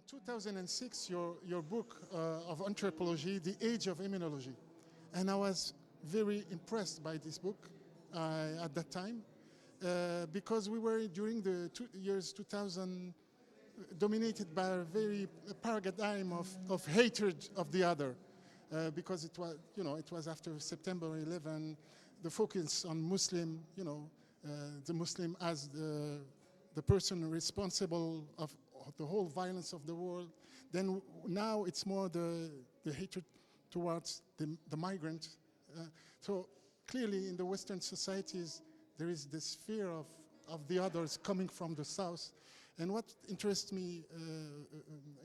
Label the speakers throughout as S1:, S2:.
S1: 2006, your book of anthropology, The Age of Immunology. And I was very impressed by this book at that time because we were during the years 2000 dominated by a very paradigm of hatred of the other because it was, it was after September 11, the focus on Muslim, the Muslim as the person responsible of the whole violence of the world. Then now it's more the hatred towards the migrant. So clearly in the Western societies, there is this fear of the others coming from the South. And what interests me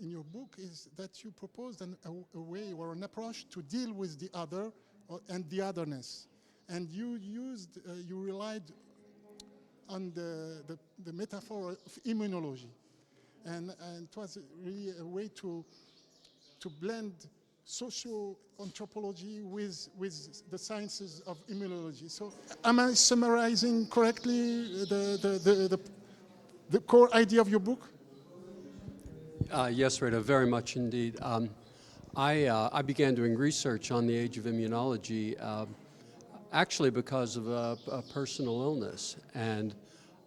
S1: in your book is that you proposed a way or an approach to deal with the other and the otherness. And you relied on the metaphor of immunology. And it was really a way to blend socio-anthropology with the sciences of immunology. So am I summarizing correctly the core idea of your book?
S2: Yes, Reda, very much indeed. I began doing research on the age of immunology actually because of a personal illness, and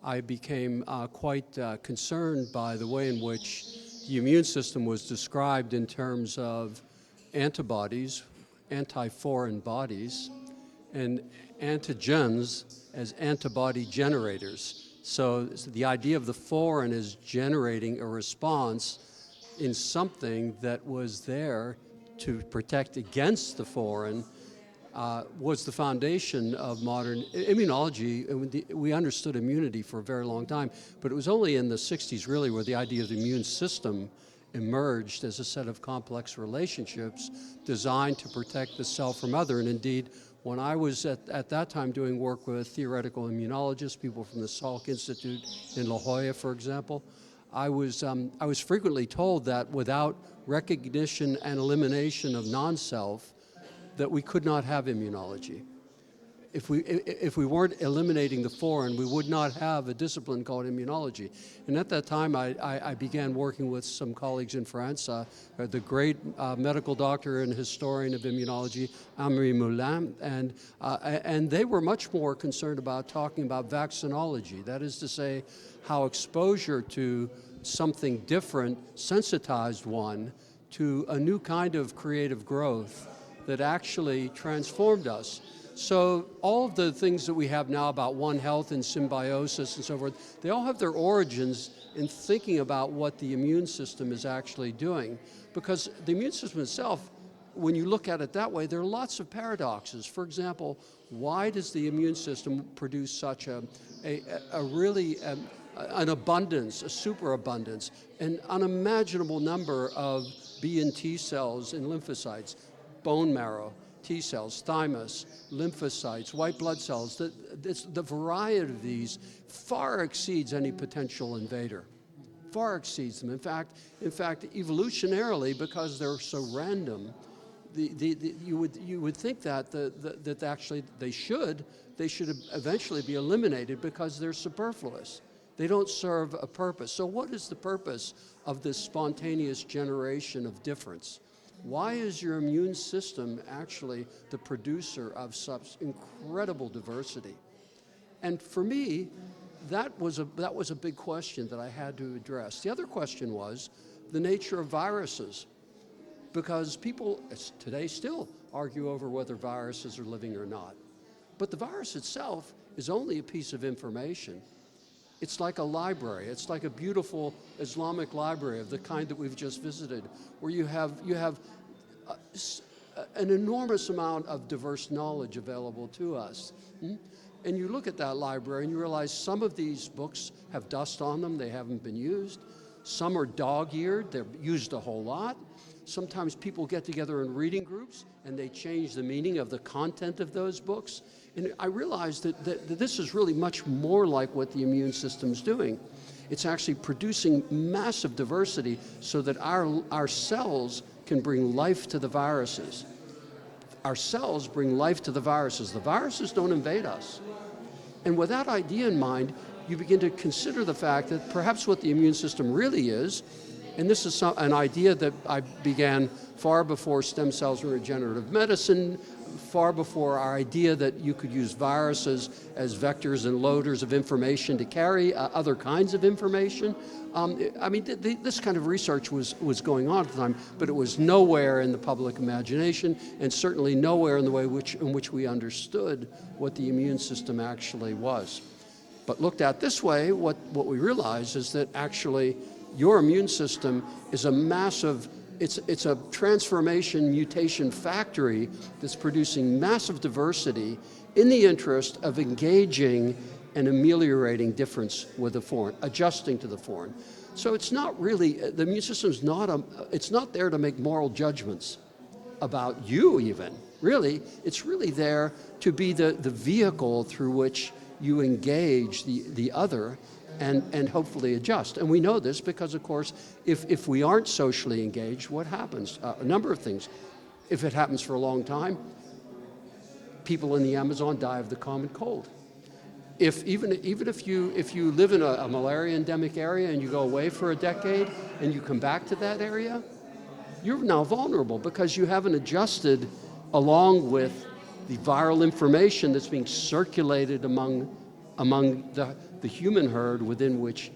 S2: I became quite concerned by the way in which the immune system was described in terms of antibodies, anti-foreign bodies, and antigens as antibody generators. So the idea of the foreign is generating a response in something that was there to protect against the foreign was the foundation of modern immunology. We understood immunity for a very long time, but it was only in the 60s really where the idea of the immune system emerged as a set of complex relationships designed to protect the self from other. And indeed, when I was at that time doing work with theoretical immunologists, people from the Salk Institute in La Jolla, for example, I was frequently told that without recognition and elimination of non-self, that we could not have immunology. If we weren't eliminating the foreign, we would not have a discipline called immunology. And at that time, I began working with some colleagues in France, the great medical doctor and historian of immunology, Henri Moulin, and they were much more concerned about talking about vaccinology. That is to say, how exposure to something different sensitized one to a new kind of creative growth that actually transformed us. So all of the things that we have now about One Health and symbiosis and so forth, they all have their origins in thinking about what the immune system is actually doing. Because the immune system itself, when you look at it that way, there are lots of paradoxes. For example, why does the immune system produce such an abundance, a superabundance, an unimaginable number of B and T cells and lymphocytes, bone marrow, T cells, thymus, lymphocytes, white blood cells? The variety of these far exceeds any potential invader, far exceeds them. In fact, evolutionarily, because they're so random, you would think that actually they should eventually be eliminated because they're superfluous. They don't serve a purpose. So what is the purpose of this spontaneous generation of difference? Why is your immune system actually the producer of such incredible diversity? And for me, that was a big question that I had to address. The other question was the nature of viruses, because people today still argue over whether viruses are living or not. But the virus itself is only a piece of information. It's like a library. It's like a beautiful Islamic library of the kind that we've just visited, where you have an enormous amount of diverse knowledge available to us. And you look at that library and you realize some of these books have dust on them, they haven't been used. Some are dog-eared, they're used a whole lot. Sometimes people get together in reading groups and they change the meaning of the content of those books. And I realized that this is really much more like what the immune system's doing. It's actually producing massive diversity so that our cells can bring life to the viruses. Our cells bring life to the viruses. The viruses don't invade us. And with that idea in mind, you begin to consider the fact that perhaps what the immune system really is And this is an idea that I began far before stem cells and regenerative medicine, far before our idea that you could use viruses as vectors and loaders of information to carry other kinds of information. I mean, this kind of research was going on at the time, but it was nowhere in the public imagination, and certainly nowhere in the way in which we understood what the immune system actually was. But looked at this way, what we realize is that actually your immune system is a massive, it's a transformation mutation factory that's producing massive diversity in the interest of engaging and ameliorating difference with the foreign, adjusting to the foreign. So it's not really, the immune system is it's not there to make moral judgments about you even, really. It's really there to be the vehicle through which you engage the other and hopefully adjust. And we know this because, of course, if we aren't socially engaged, what happens? A number of things. If it happens for a long time, people in the Amazon die of the common cold. Even if you live in a malaria endemic area and you go away for a decade and you come back to that area, you're now vulnerable because you haven't adjusted along with the viral information that's being circulated among the human herd within which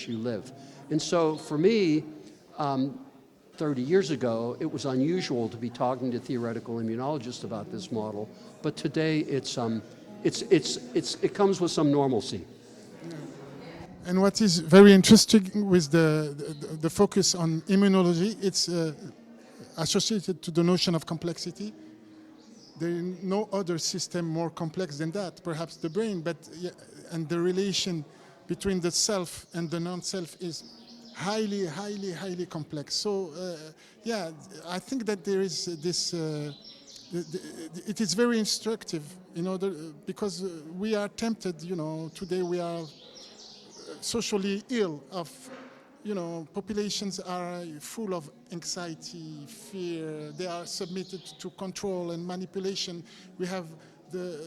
S2: you live. And so for me, 30 years ago, it was unusual to be talking to theoretical immunologists about this model, but today it comes with some normalcy.
S1: And what is very interesting with the focus on immunology, it's associated to the notion of complexity. There is no other system more complex than that, perhaps the brain, but and the relation between the self and the non-self is highly, highly, highly complex. So yeah, I think that there is this, it is very instructive in order, because we are tempted, today we are socially ill of, populations are full of anxiety, fear, they are submitted to control and manipulation. We have the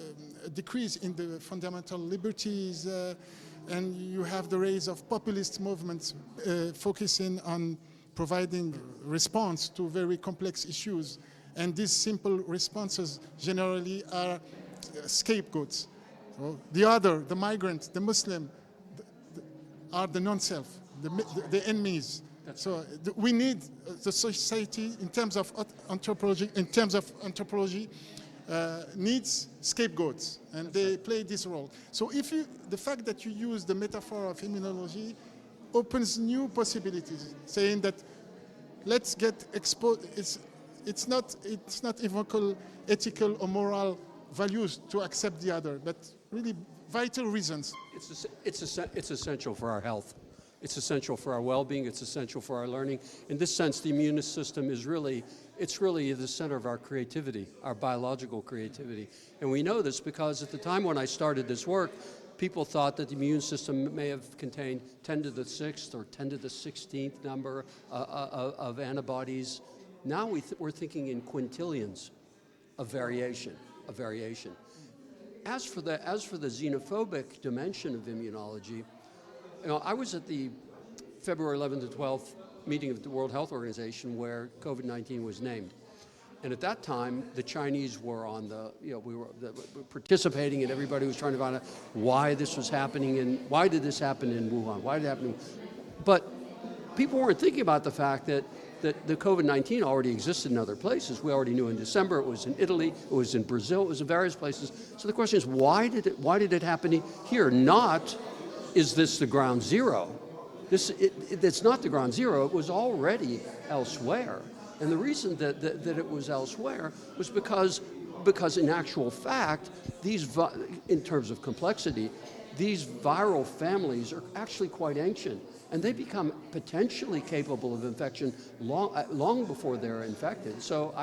S1: decrease in the fundamental liberties, and you have the rise of populist movements focusing on providing response to very complex issues. And these simple responses generally are scapegoats. So the other, the migrant, the Muslim, are the non-self, the enemies. So we need the society in terms of anthropology, needs scapegoats, and they play this role. So the fact that you use the metaphor of immunology opens new possibilities, saying that let's get exposed. It's not ethical or moral values to accept the other, but really vital reasons.
S2: It's essential for our health. It's essential for our well-being. It's essential for our learning. In this sense, the immune system is really the center of our creativity, our biological creativity. And we know this because at the time when I started this work, people thought that the immune system may have contained 10 to the 6th or 10 to the 16th number of antibodies. Now we're thinking in quintillions of variation. As for the xenophobic dimension of immunology, I was at the February 11th to 12th meeting of the World Health Organization where COVID-19 was named. And at that time, the Chinese were on we were participating, and everybody was trying to find out why this was happening and why did this happen in Wuhan? Why did it happen? But people weren't thinking about the fact that the COVID-19 already existed in other places. We already knew in December it was in Italy, it was in Brazil, it was in various places. So the question is, why did it happen here? Not, is this the ground zero? It's not the ground zero. It was already elsewhere. And the reason that it was elsewhere was because in actual fact, in terms of complexity, these viral families are actually quite ancient. And they become potentially capable of infection long before they're infected. So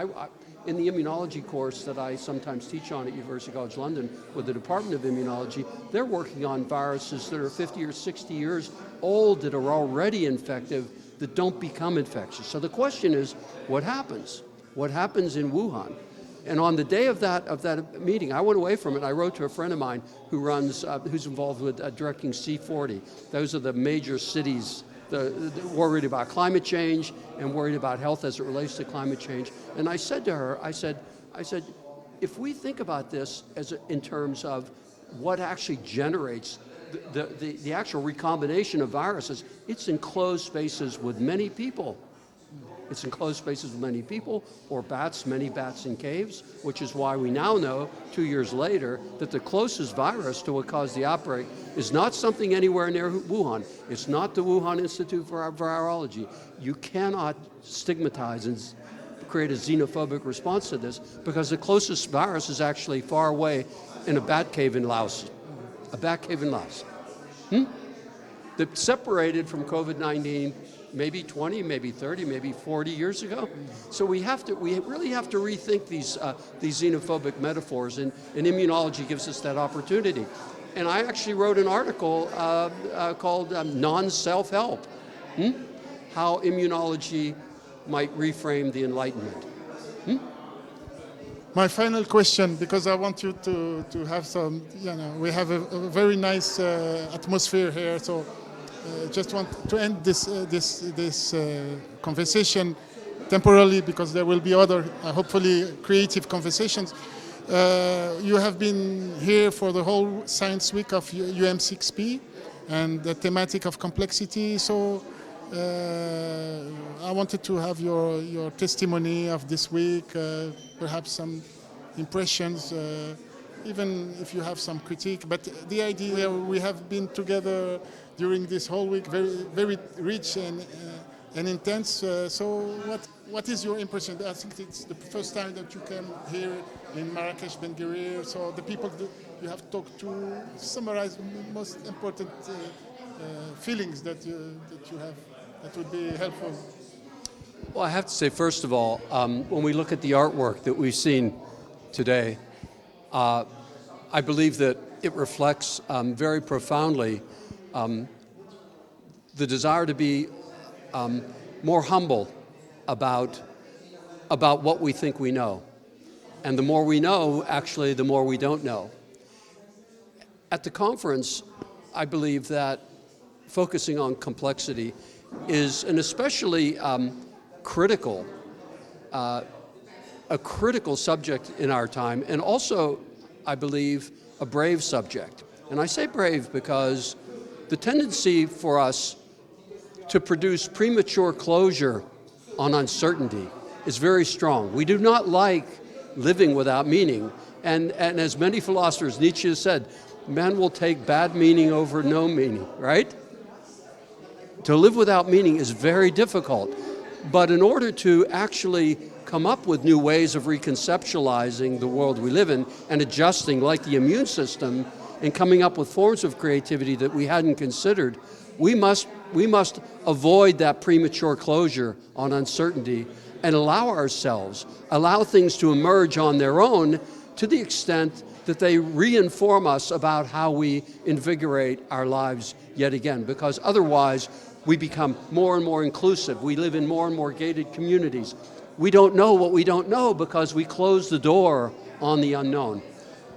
S2: in the immunology course that I sometimes teach on at University College London with the Department of Immunology, they're working on viruses that are 50 or 60 years old that are already infective that don't become infectious. So the question is, what happens? What happens in Wuhan? And on the day of that meeting, I went away from it and I wrote to a friend of mine who's involved with directing C40. Those are the major cities worried about climate change and worried about health as it relates to climate change. And I said to her, I said, if we think about this in terms of what actually generates the actual recombination of viruses, it's in closed spaces with many people. It's in closed spaces with many people, or many bats in caves, which is why we now know, 2 years later, that the closest virus to what caused the outbreak is not something anywhere near Wuhan. It's not the Wuhan Institute for Virology. You cannot stigmatize and create a xenophobic response to this, because the closest virus is actually far away in a bat cave in Laos. A bat cave in Laos. That separated from COVID-19 maybe 20, maybe 30, maybe 40 years ago. So we really have to rethink these xenophobic metaphors, and immunology gives us that opportunity. And I actually wrote an article called Non-Self-Help, How Immunology Might Reframe the Enlightenment.
S1: My final question, because I want you to have some, we have a very nice atmosphere here, so just want to end this conversation temporarily, because there will be other, hopefully, creative conversations. You have been here for the whole Science Week of UM6P and the thematic of complexity. So I wanted to have your testimony of this week, perhaps some impressions, even if you have some critique. But the idea, we have been together during this whole week, very, very rich and intense. So what is your impression? I think it's the first time that you came here in Marrakech, Benkirane. So the people that you have talked to, summarize the most important feelings that you have, that would be helpful.
S2: Well, I have to say, first of all, when we look at the artwork that we've seen today, I believe that it reflects very profoundly the desire to be more humble about what we think we know. And the more we know, actually, the more we don't know. At the conference, I believe that focusing on complexity is an especially critical subject in our time, and also, I believe, a brave subject. And I say brave because the tendency for us to produce premature closure on uncertainty is very strong. We do not like living without meaning. And as many philosophers, Nietzsche has said, man will take bad meaning over no meaning, right? To live without meaning is very difficult. But in order to actually come up with new ways of reconceptualizing the world we live in and adjusting, like the immune system, and coming up with forms of creativity that we hadn't considered, we must avoid that premature closure on uncertainty and allow things to emerge on their own to the extent that they reinform us about how we invigorate our lives yet again, because otherwise we become more and more inclusive. We live in more and more gated communities. We don't know what we don't know because we close the door on the unknown.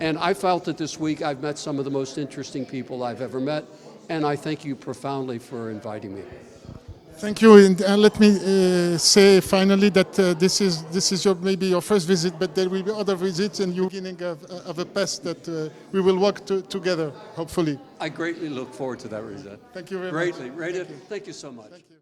S2: And I felt that this week I've met some of the most interesting people I've ever met, and I thank you profoundly for inviting me.
S1: Thank you, and let me say finally that this is maybe your first visit, but there will be other visits and the beginning of a path that we will walk together, hopefully.
S2: I greatly look forward to that, Reda.
S1: Thank you very much.
S2: Greatly. Reda, thank you so much. Thank you.